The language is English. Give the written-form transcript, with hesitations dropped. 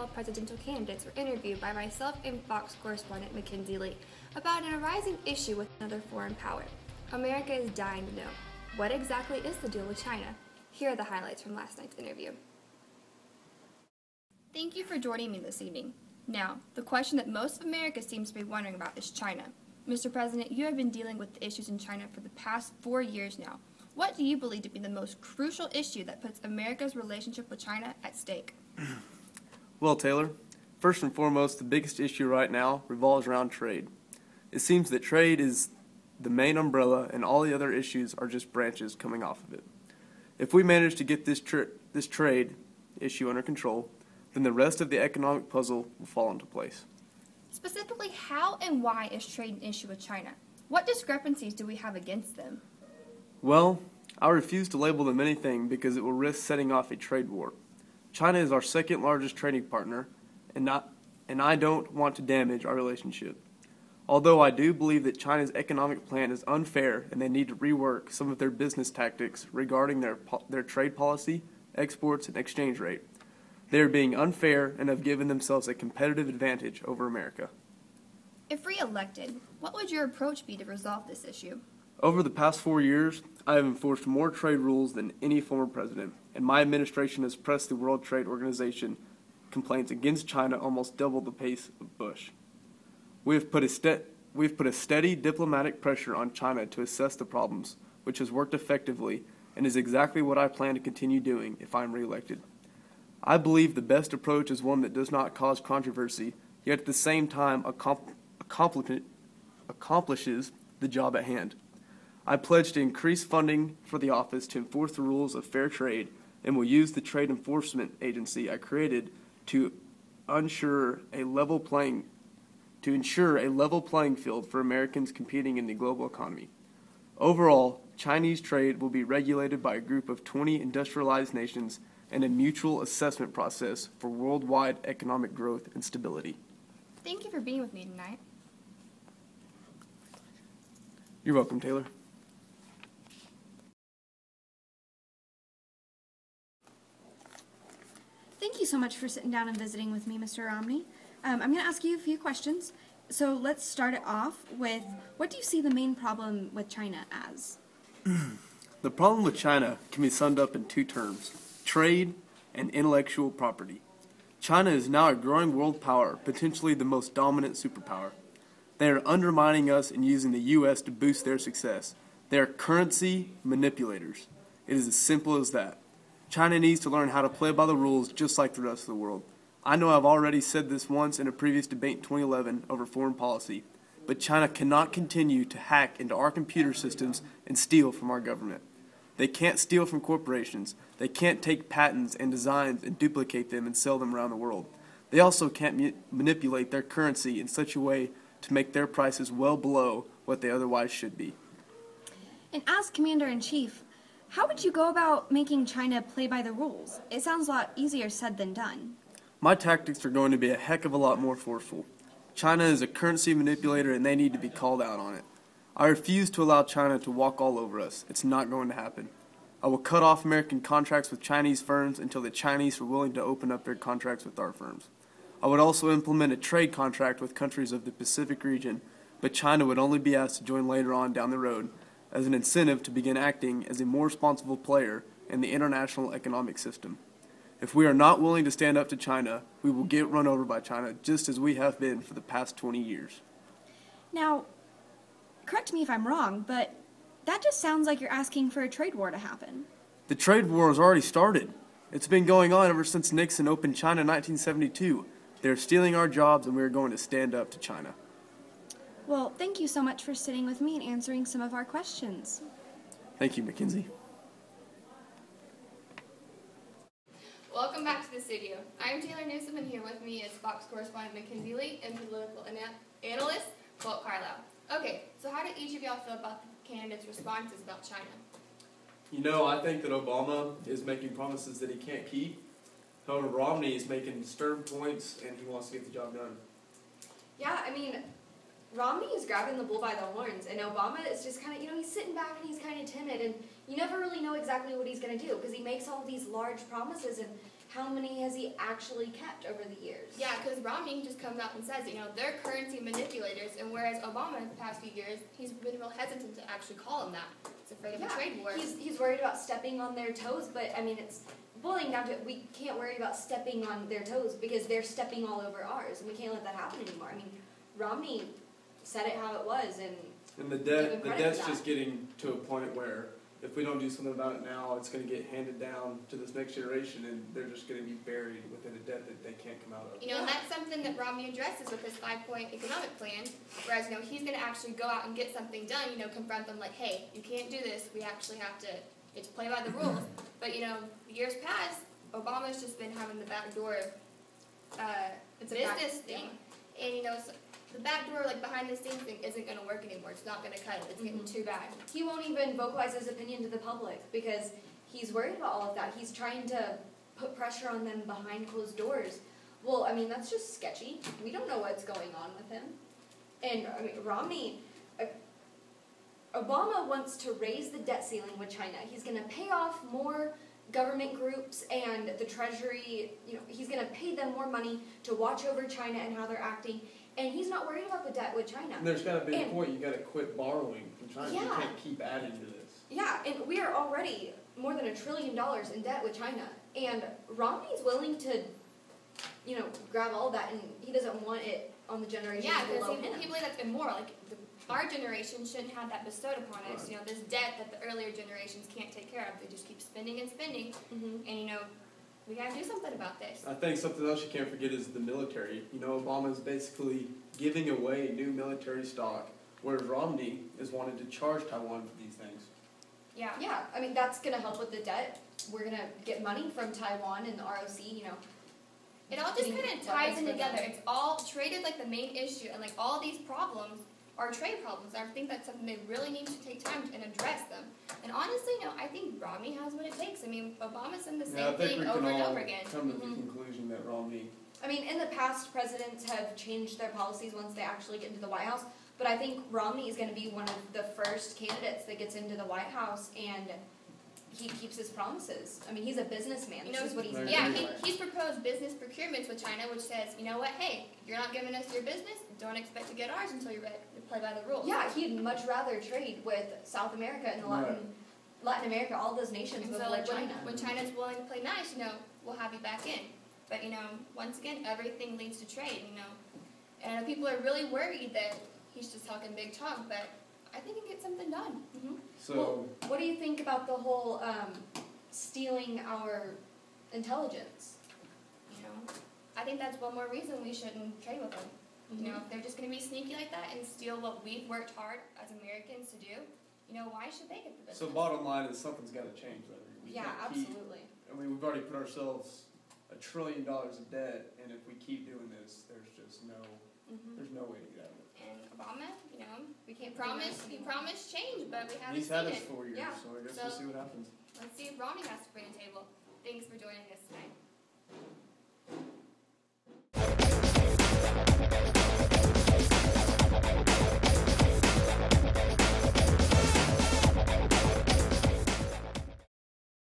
fellow presidential candidates were interviewed by myself and Fox correspondent Mackenzie Lee about an arising issue with another foreign power. America is dying to know, what exactly is the deal with China? Here are the highlights from last night's interview. Thank you for joining me this evening. Now, the question that most of America seems to be wondering about is China. Mr. President, you have been dealing with the issues in China for the past 4 years now. What do you believe to be the most crucial issue that puts America's relationship with China at stake? Well, Taylor, first and foremost, the biggest issue right now revolves around trade. It seems that trade is the main umbrella and all the other issues are just branches coming off of it. If we manage to get this trade issue under control, then the rest of the economic puzzle will fall into place. Specifically, how and why is trade an issue with China? What discrepancies do we have against them? Well, I refuse to label them anything because it will risk setting off a trade war. China is our second largest trading partner, and I don't want to damage our relationship. Although I do believe that China's economic plan is unfair and they need to rework some of their business tactics regarding their trade policy, exports, and exchange rate. They are being unfair and have given themselves a competitive advantage over America. If re-elected, what would your approach be to resolve this issue? Over the past 4 years, I have enforced more trade rules than any former president, and my administration has pressed the World Trade Organization complaints against China almost double the pace of Bush. We have put a steady diplomatic pressure on China to assess the problems, which has worked effectively and is exactly what I plan to continue doing if I am reelected. I believe the best approach is one that does not cause controversy, yet at the same time accomplishes the job at hand. I pledge to increase funding for the office to enforce the rules of fair trade and will use the trade enforcement agency I created to ensure a level playing field for Americans competing in the global economy. Overall, Chinese trade will be regulated by a group of 20 industrialized nations and a mutual assessment process for worldwide economic growth and stability. Thank you for being with me tonight. You're welcome, Taylor. Thank you so much for sitting down and visiting with me, Mr. Romney. I'm going to ask you a few questions. So let's start it off with, what do you see the main problem with China as? The problem with China can be summed up in 2 terms: trade and intellectual property. China is now a growing world power, potentially the most dominant superpower. They are undermining us and using the U.S. to boost their success. They are currency manipulators. It is as simple as that. China needs to learn how to play by the rules just like the rest of the world. I know I've already said this once in a previous debate in 2011 over foreign policy, but China cannot continue to hack into our computer systems and steal from our government. They can't steal from corporations. They can't take patents and designs and duplicate them and sell them around the world. They also can't manipulate their currency in such a way to make their prices well below what they otherwise should be. And as Commander-in-Chief, how would you go about making China play by the rules? It sounds a lot easier said than done. My tactics are going to be a heck of a lot more forceful. China is a currency manipulator and they need to be called out on it. I refuse to allow China to walk all over us. It's not going to happen. I will cut off American contracts with Chinese firms until the Chinese are willing to open up their contracts with our firms. I would also implement a trade contract with countries of the Pacific region, but China would only be asked to join later on down the road as an incentive to begin acting as a more responsible player in the international economic system. If we are not willing to stand up to China, we will get run over by China just as we have been for the past 20 years. Now, correct me if I'm wrong, but that just sounds like you're asking for a trade war to happen. The trade war has already started. It's been going on ever since Nixon opened China in 1972. They're stealing our jobs and we're going to stand up to China. Well, thank you so much for sitting with me and answering some of our questions. Thank you, Mackenzie. Welcome back to the studio. I'm Taylor Newsom, and here with me is Fox correspondent Mackenzie Lee and political analyst Walt Carlisle. Okay, so how do each of y'all feel about the candidates' responses about China? You know, I think that Obama is making promises that he can't keep. However, Romney is making stern points, and he wants to get the job done. Yeah, I mean, Romney is grabbing the bull by the horns, and Obama is just kind of, he's sitting back and he's kind of timid, and you never really know exactly what he's going to do because he makes all these large promises, and how many has he actually kept over the years? Yeah, because Romney just comes out and says, they're currency manipulators, and whereas Obama in the past few years, he's been real hesitant to actually call them that. He's afraid of a trade war. He's worried about stepping on their toes, but I mean, it's boiling down to it, we can't worry about stepping on their toes because they're stepping all over ours, and we can't let that happen anymore. I mean, Romney said it how it was, and the debt's just getting to a point where if we don't do something about it now, it's going to get handed down to this next generation, and they're just going to be buried within a debt that they can't come out of. And that's something that Romney addresses with his 5-point economic plan, whereas, he's going to actually go out and get something done, confront them like, hey, you can't do this, we actually have to, it's play by the rules. But, years past, Obama's just been having the backdoor business thing, and, the back door, behind the scenes thing isn't going to work anymore. It's not going to cut it. It's getting too bad. He won't even vocalize his opinion to the public because he's worried about all of that. He's trying to put pressure on them behind closed doors. Well, I mean, that's just sketchy. We don't know what's going on with him. And, I mean, Romney, Obama wants to raise the debt ceiling with China. He's going to pay off more government groups and the Treasury. He's going to pay them more money to watch over China and how they're acting. And he's not worried about the debt with China. And there's got to be a point you got to quit borrowing from China. Yeah. You can't keep adding to this. Yeah, and we are already more than $1 trillion in debt with China. And Romney's willing to, grab all that, and he doesn't want it on the generation below him. He believes that's immoral. Our generation shouldn't have that bestowed upon us. Right. This debt that the earlier generations can't take care of. They just keep spending and spending. And, we got to do something about this. I think something else you can't forget is the military. Obama's basically giving away new military stock, whereas Romney is wanting to charge Taiwan for these things. Yeah. Yeah, I mean, that's going to help with the debt. We're going to get money from Taiwan and the ROC, It all just kind of ties in together. It's all trade is the main issue, and all these problems are trade problems. I think that's something they really need to take time and address them. And honestly, I think Romney has what it takes. I mean, Obama's done the same thing over and over again. Come to the conclusion that Romney. I mean, in the past, presidents have changed their policies once they actually get into the White House. But I think Romney is going to be one of the first candidates that gets into the White House, and he keeps his promises. I mean, he's a businessman. This is what he's doing. Yeah, he's proposed business procurements with China, which says, you know what, hey, you're not giving us your business, don't expect to get ours until you play by the rules. Yeah, he'd much rather trade with South America and Latin America, all those nations before China. When China's willing to play nice, we'll have you back in. But, once again, everything leads to trade, And people are really worried that he's just talking big talk, but I think he can get something done. So, what do you think about the whole stealing our intelligence? I think that's one more reason we shouldn't trade with them. If they're just going to be sneaky like that and steal what we've worked hard as Americans to do, why should they get the business? So bottom line is something's got to change. Absolutely. We've already put ourselves $1 trillion in debt, and if we keep doing this, there's just there's no way to get out of it. And Obama, we can't promise. He promised change, but we haven't He's seen had it. us 4 years, so I guess we'll see what happens. Let's see if Romney has to bring a table. Thanks for joining us tonight.